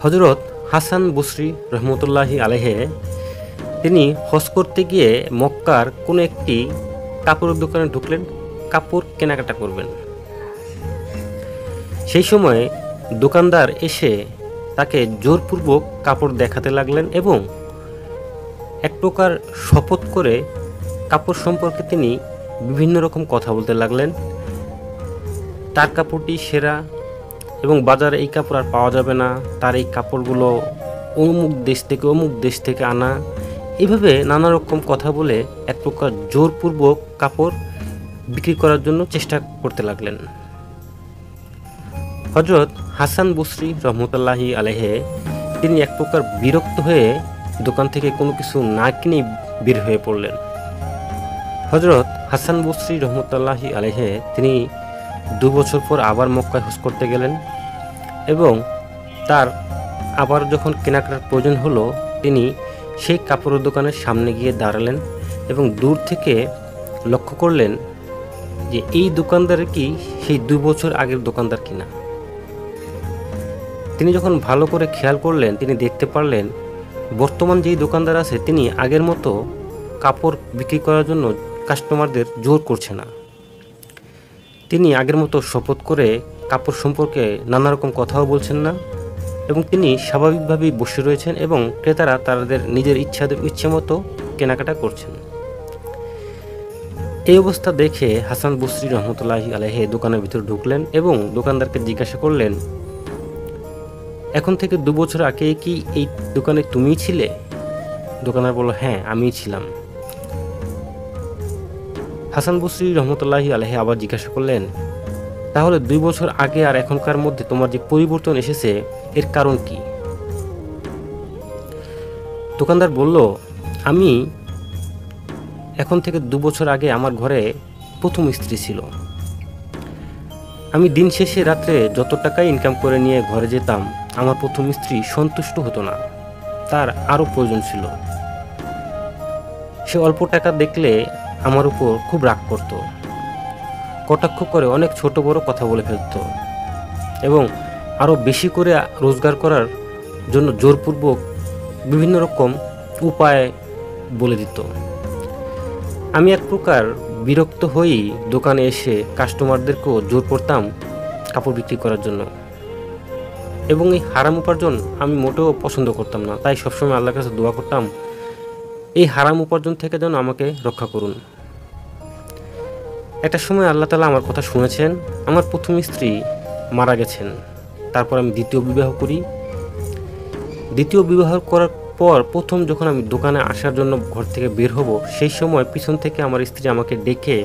হযরত হাসান বসরি রহমতুল্লাহি আলাইহি তিনি হজ করতে গিয়ে মক্কার কোনো একটি কাপড়ের দোকানে ঢুকলেন, কাপড় কেনাকাটা করবেন। সেই সময় দোকানদার এসে তাকে জোরপূর্বক কাপড় দেখাতে লাগলেন এবং এক প্রকার শপথ করে কাপড় সম্পর্কে তিনি বিভিন্ন রকম কথা বলতে লাগলেন। তার কাপড়টি সেরা এবং বাজারে এই কাপড় আর পাওয়া যাবে না, তার এই কাপড়গুলো অমুক দেশ থেকে আনা, এইভাবে নানা রকম কথা বলে এক প্রকার জোরপূর্বক কাপড় বিক্রি করার জন্য চেষ্টা করতে লাগলেন। হযরত হাসান বসরি রহমতুল্লাহি আলাইহি তিনি এক প্রকার বিরক্ত হয়ে দোকান থেকে কোনো কিছু না কিনে বের হয়ে পড়লেন। হযরত হাসান বসরি রহমতুল্লাহি আলাইহি তিনি 2 বছর পর আবার মক্কায় হজ করতে গেলেন এবং তার আবার যখন কেনাকাটার প্রয়োজন হলো তিনি সেই কাপড়ের দোকানের সামনে গিয়ে দাঁড়ালেন এবং দূর থেকে লক্ষ্য করলেন যে এই দোকানদার কি সেই 2 বছর আগের দোকানদার কিনা। তিনি যখন ভালো করে খেয়াল করলেন তিনি দেখতে পারলেন বর্তমান যেই দোকানদার আছে তিনি আগের মতো কাপড় বিক্রি করার জন্য কাস্টমারদের জোর করছে না। তিনি আগের মতো শপথ করে কাপড় সম্পর্কে নানা রকম কথাও বলছেন না এবং তিনি স্বাভাবিকভাবেই বসে রয়েছেন এবং ক্রেতারা তাদের নিজের ইচ্ছে মতো কেনাকাটা করছেন। এই অবস্থা দেখে হাসান বসরি রহমতুল্লাহি আলাইহি দোকানের ভিতরে ঢুকলেন এবং দোকানদারকে জিজ্ঞাসা করলেন, এখন থেকে 2 বছর আগে কি এই দোকানে তুমিই ছিলে? দোকানদার বলল, হ্যাঁ আমিই ছিলাম। হাসান বসরি রহমতুল্লাহি আলাইহি আবার জিজ্ঞাসা করলেন, তাহলে 2 বছর আগে আর এখনকার মধ্যে তোমার যে পরিবর্তন এসেছে এর কারণ কি? দোকানদার বলল, আমি এখন থেকে 2 বছর আগে আমার ঘরে প্রথম স্ত্রী ছিল। আমি দিন শেষে রাত্রে যত টাকা ইনকাম করে নিয়ে ঘরে যেতাম আমার প্রথম স্ত্রী সন্তুষ্ট হতো না, তার আরও প্রয়োজন ছিল। সে অল্প টাকা দেখলে আমার উপর খুব রাগ করত, কটাক্ষ করে অনেক ছোট বড় কথা বলে ফেলত এবং আরও বেশি করে রোজগার করার জন্য জোরপূর্বক বিভিন্ন রকম উপায় বলে দিত। আমি এক প্রকার বিরক্ত হয়েই দোকানে এসে কাস্টমারদেরকেও জোর করতাম কাপড় বিক্রি করার জন্য এবং এই হারাম উপার্জন আমি মোটেও পছন্দ করতাম না। তাই সবসময় আল্লাহর কাছে দোয়া করতাম, এই হারাম উপার্জন থেকে যেন আমাকে রক্ষা করুন। একটা সময় আল্লাহ তাআলা আমার কথা শুনেছেন, আমার প্রথম স্ত্রী মারা গেছেন। তারপর আমি দ্বিতীয় বিবাহ করি। দ্বিতীয় বিবাহ করার পর প্রথম যখন আমি দোকানে আসার জন্য ঘর থেকে বের হব সেই সময় পিছন থেকে আমার স্ত্রী আমাকে ডেকে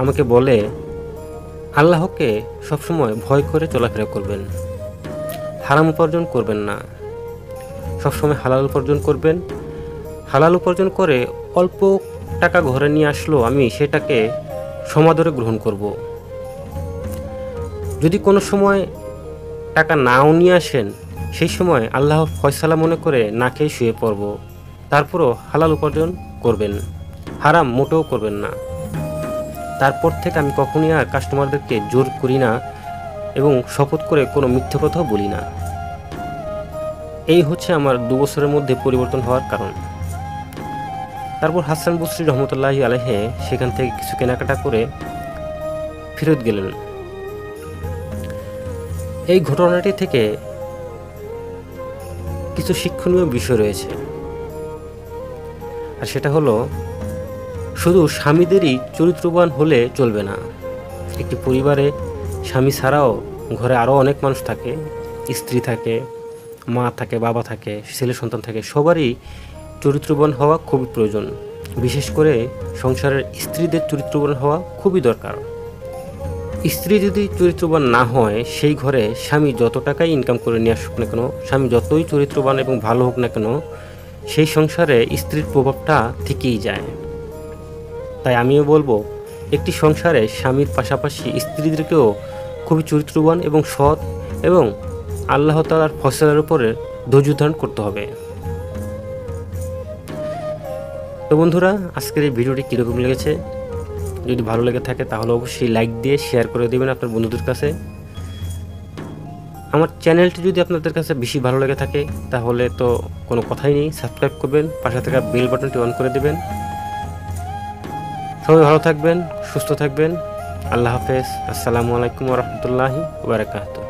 আমাকে বলে, আল্লাহকে সবসময় ভয় করে চলাফেরা করবেন, হারাম উপার্জন করবেন না, সবসময় হালাল উপার্জন করবেন। হালাল উপার্জন করে অল্প টাকা ঘরে নিয়ে আসলো আমি সেটাকে সমাদরে গ্রহণ করব। যদি কোনো সময় টাকা নাও নিয়ে আসেন সেই সময় আল্লাহ ফয়সালা মনে করে না খেয়ে শুয়ে পড়ব। তারপরও হালাল উপার্জন করবেন, হারাম মোটেও করবেন না। তারপর থেকে আমি কখনই আর কাস্টমারদেরকে জোর করি না এবং শপথ করে কোনো মিথ্যে কথাও বলি না। এই হচ্ছে আমার 2 বছরের মধ্যে পরিবর্তন হওয়ার কারণ। তারপর হাসান বসরি রহমতুল্লাহি আলাইহি সেখান থেকে কিছু কেনাকাটা করে ফেরত গেলেন। এই ঘটনাটি থেকে কিছু শিক্ষণীয় বিষয় রয়েছে, আর সেটা হলো শুধু স্বামীদেরই চরিত্রবান হলে চলবে না। একটি পরিবারে স্বামী ছাড়াও ঘরে আরও অনেক মানুষ থাকে, স্ত্রী থাকে, মা থাকে, বাবা থাকে, ছেলে সন্তান থাকে, সবারই চরিত্রবান হওয়া খুবই প্রয়োজন। বিশেষ করে সংসারের স্ত্রীদের চরিত্রবান হওয়া খুবই দরকার। স্ত্রী যদি চরিত্রবান না হয় সেই ঘরে স্বামী যত টাকাই ইনকাম করে নিয়ে আসুক না কেন, স্বামী যতই চরিত্রবান এবং ভালো হোক না কেন, সেই সংসারে স্ত্রীর প্রভাবটা থেকেই যায়। তাই আমিও বলবো একটি সংসারে স্বামীর পাশাপাশি স্ত্রীদেরকেও খুবই চরিত্রবান এবং সৎ এবং আল্লাহ তাআলার ফয়সালার উপরে ধৈর্য ধারণ করতে হবে। তো বন্ধুরা, আজকের এই ভিডিওটি কীরকম লেগেছে? যদি ভালো লেগে থাকে তাহলে অবশ্যই লাইক দিয়ে শেয়ার করে দেবেন আপনার বন্ধুদের কাছে। আমার চ্যানেলটি যদি আপনাদের কাছে বেশি ভালো লেগে থাকে তাহলে তো কোনো কথাই নেই, সাবস্ক্রাইব করবেন, পাশে থাকা বেল বাটনটি অন করে দেবেন। সবাই ভালো থাকবেন, সুস্থ থাকবেন। আল্লাহ হাফেজ। আসসালামু আলাইকুম ওয়া রাহমাতুল্লাহি ওয়া বারাকাতুহু।